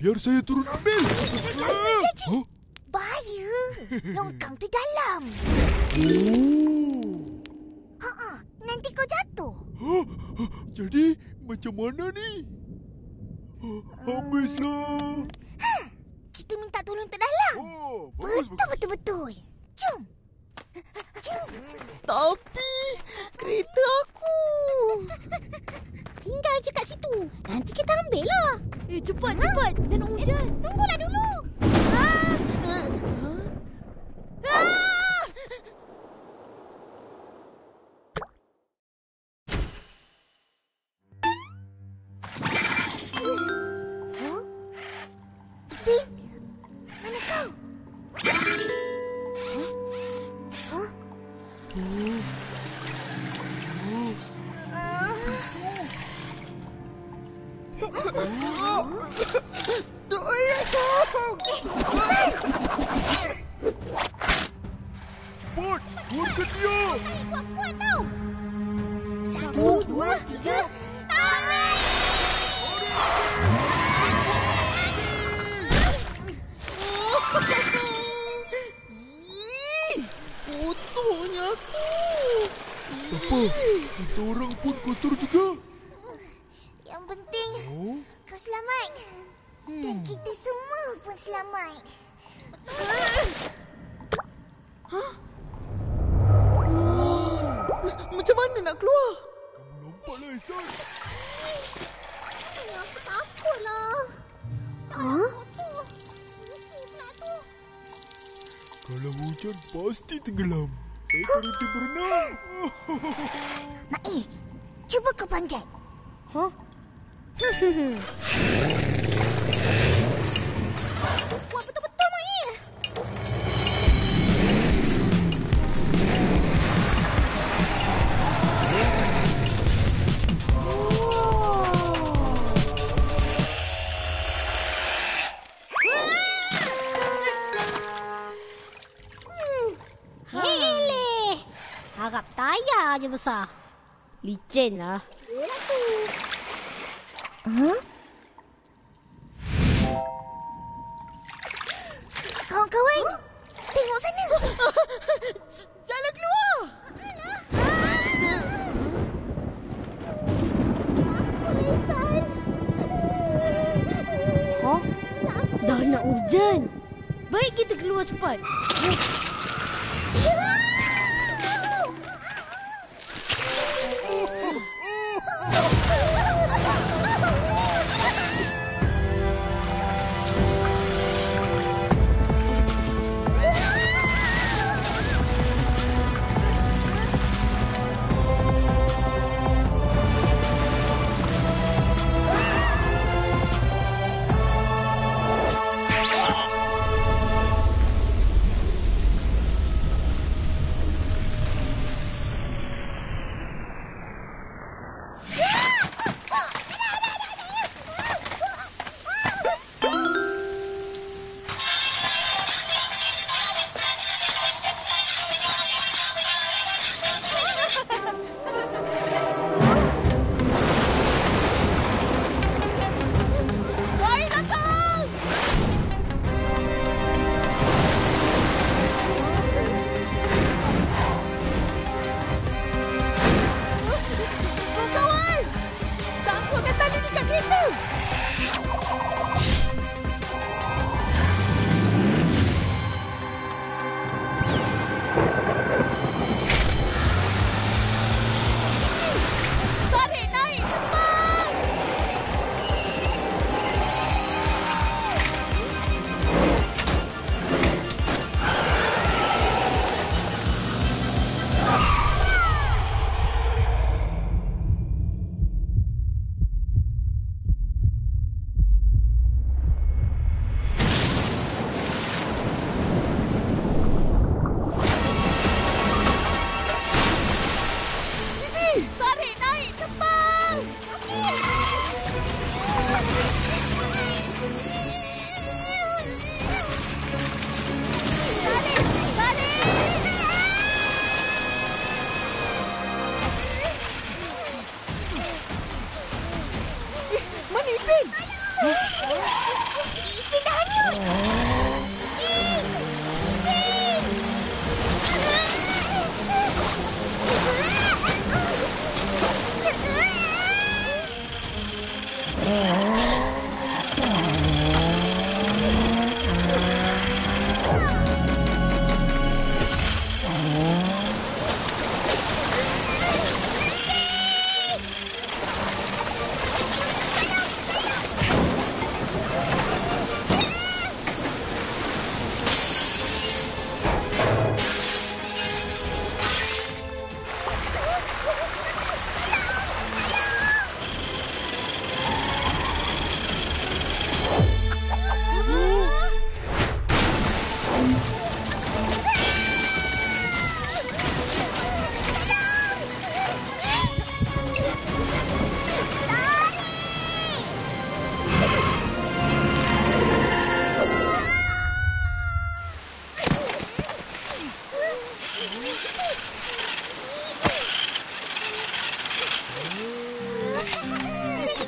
Biar saya turun ambil. Cik. Bahaya. Longkang tu dalam. Nanti kau jatuh. Jadi macam mana ni? Habislah. Kita minta tolong kat dalam. Bagus. Betul. Jom. Tapi kereta aku. Tinggal je kat situ. Nanti kita ambil lah. Cepat. Dah nak hujan. Tunggulah dulu. Ipin, mana kau? Cepat, keluarkan dia. Kuat tau. 1, 2, 3. Tarik! Kotornya aku. Apa? Kita orang pun kotor juga. Yang penting kau selamat. Dan kita semua pun selamat. Macam mana nak keluar? Kamu lompatlah, Ihsan. Aku takutlah. Kalau hujan pasti tenggelam. Saya tak reti berenang. Mail, cuba kau panjat. Kuat betul-betul, Mail. Hei, harap tayar je besar. Licin lah. Kawan-kawan, tengok sana. Jalan keluar. Dah nak hujan. Baik kita keluar cepat. Ipin dah hanyut.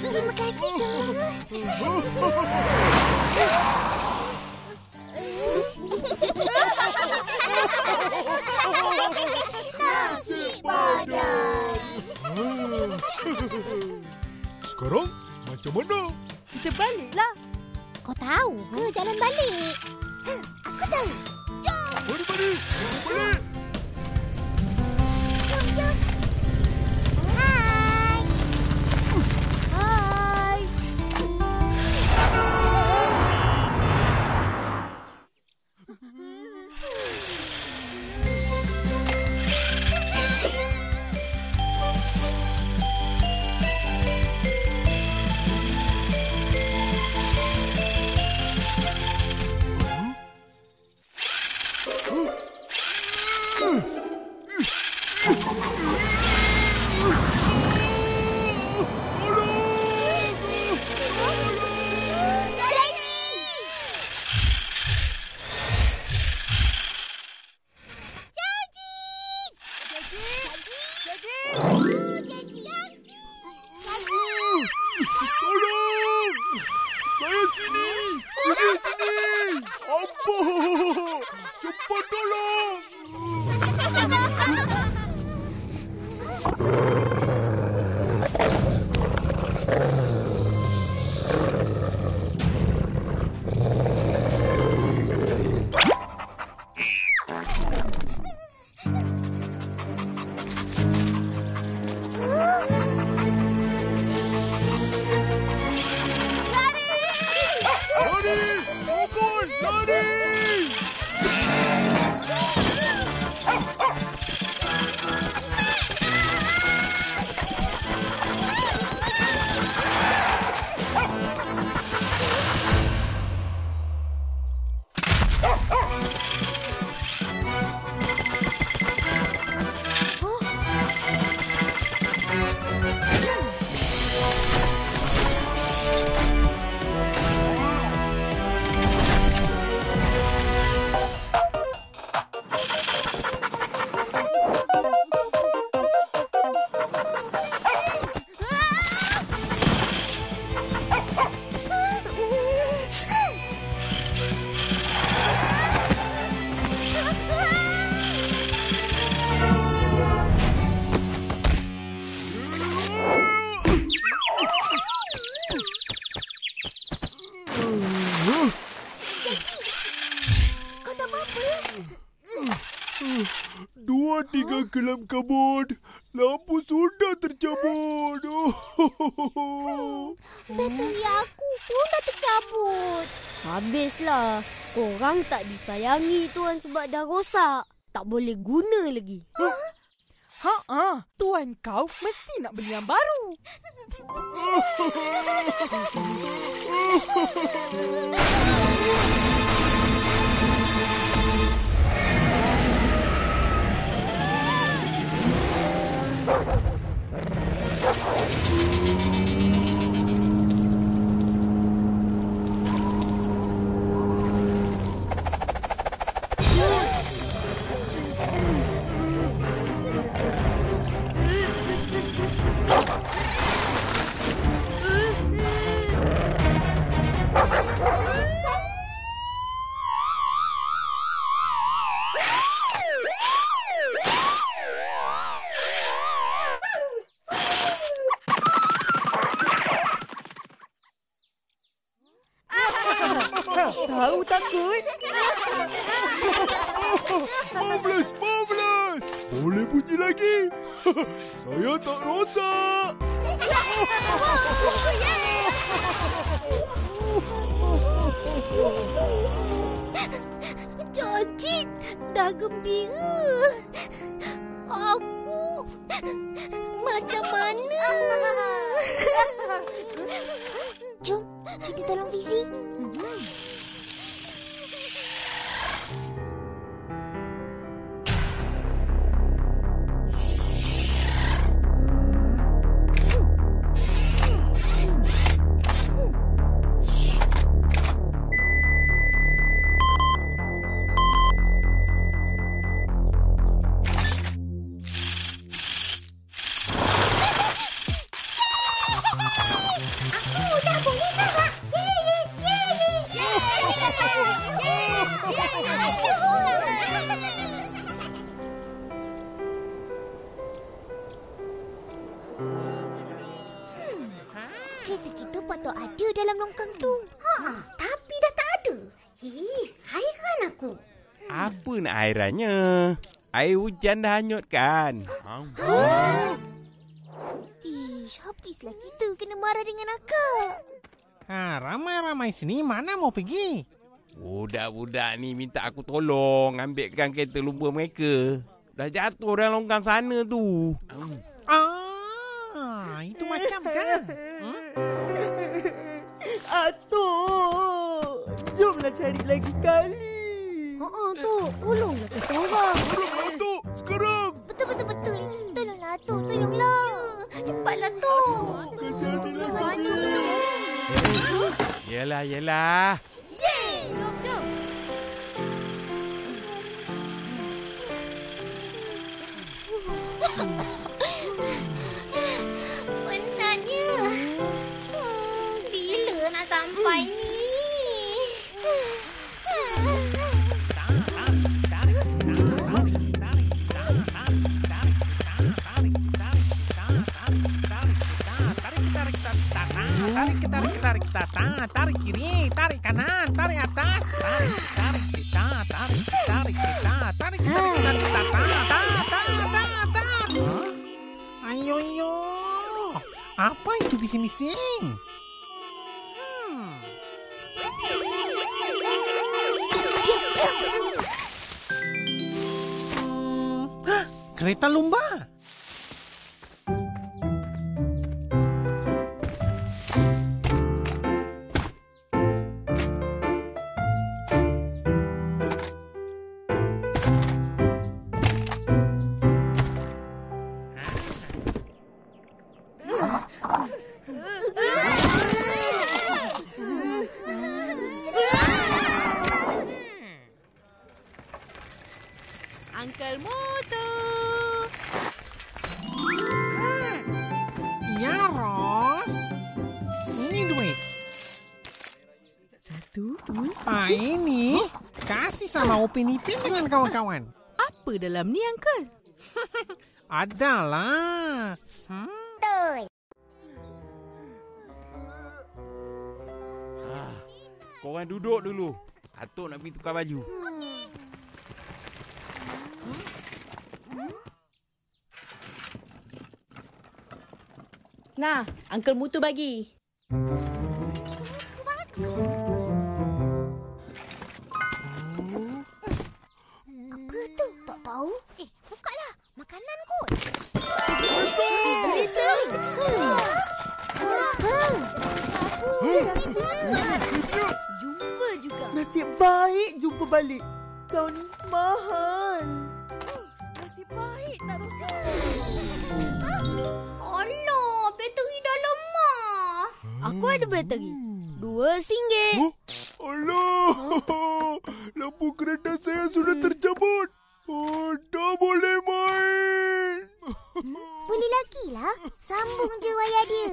Terima kasih semua. Nasi padang. Sekarang macam mana? Kita baliklah. Kau tahu ke jalan balik? Aku tahu. Jom, Mari, mari. Kita balik. jom, jom. Hai. Hai. Tolong! Saya sini! Sini! Apa? Cepat tolong! Lari! Fokus! Lari! Kau tak apa-apa? 2-3 kelam kabut. Lampu sudah tercabut. Bateri aku pun dah tercabut. Habislah. Korang tak disayangi tuan sebab dah rosak. Tak boleh guna lagi. Tuan kau mesti nak beli yang baru. tahu takut. Marvelous, marvelous. Boleh bunyi lagi. Saya tak rosak. Cacit dah gembira. Aku macam mana? Jom, kita tolong Fizi. Kereta kita patut ada dalam longkang tu. Tapi dah tak ada. Hairan aku. Apa nak hairannya? Air hujan dah hanyutkan. Habislah kita kena marah dengan akak. Ramai-ramai sini mana mau pergi? Budak-budak ni minta aku tolong ambilkan kereta lumba mereka. Dah jatuh dalam longkang sana tu. Itu macam kan? Atuk, jomlah cari lagi sekali. Tok, tolonglah kita orang. Atuk, sekarang. Betul. Tolonglah, Atuk. Tolonglah. Cepatlah, Tok. Yelah. Jom. Penatnya. Bila nak sampai ni? Tarik kiri, tarik kanan, tarik atas, tarik kita, tarik Ayo. Apa itu bising-bising? Kereta lumba. Uncle Moto. Ya, Ros. Ini duit. 1, 2. Ini kasih sama Upin Ipin dengan kawan-kawan. Apa dalam ni, Uncle? Adalah. Betul. Korang duduk dulu. Atuk nak pergi tukar baju. Nah, Uncle Mutu bagi. Apa tu? Tak tahu. Bukalah. Makanan kot. Jumpa juga. Nasib baik jumpa balik. Kau ni mahal. Nasib baik tak rosak. Alah, bateri dah lemah. Aku ada bateri. RM2. Alah. Lampu kereta saya sudah tercabut. Tak boleh main. Boleh lagi lah. Sambung je wayar dia.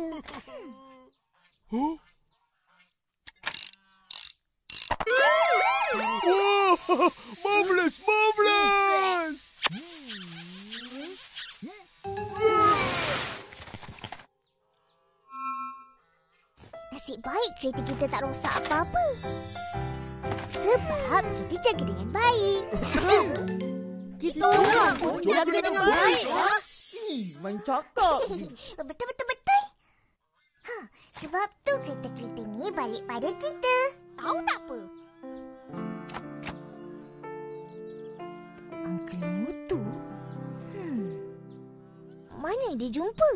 Wow, marvelous. Nasib baik kereta kita tak rosak apa-apa. Sebab kita jaga dengan baik. Kita orang pun jaga dengan baik lah. Main cakap. Betul. Sebab tu kereta-kereta ni balik pada kita. Tahu tak apa? Uncle Mutu? Mana dia jumpa?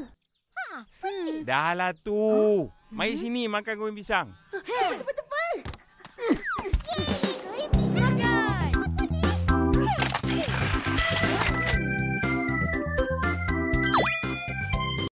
Dah lah tu. Mari sini makan goreng pisang. Cepat.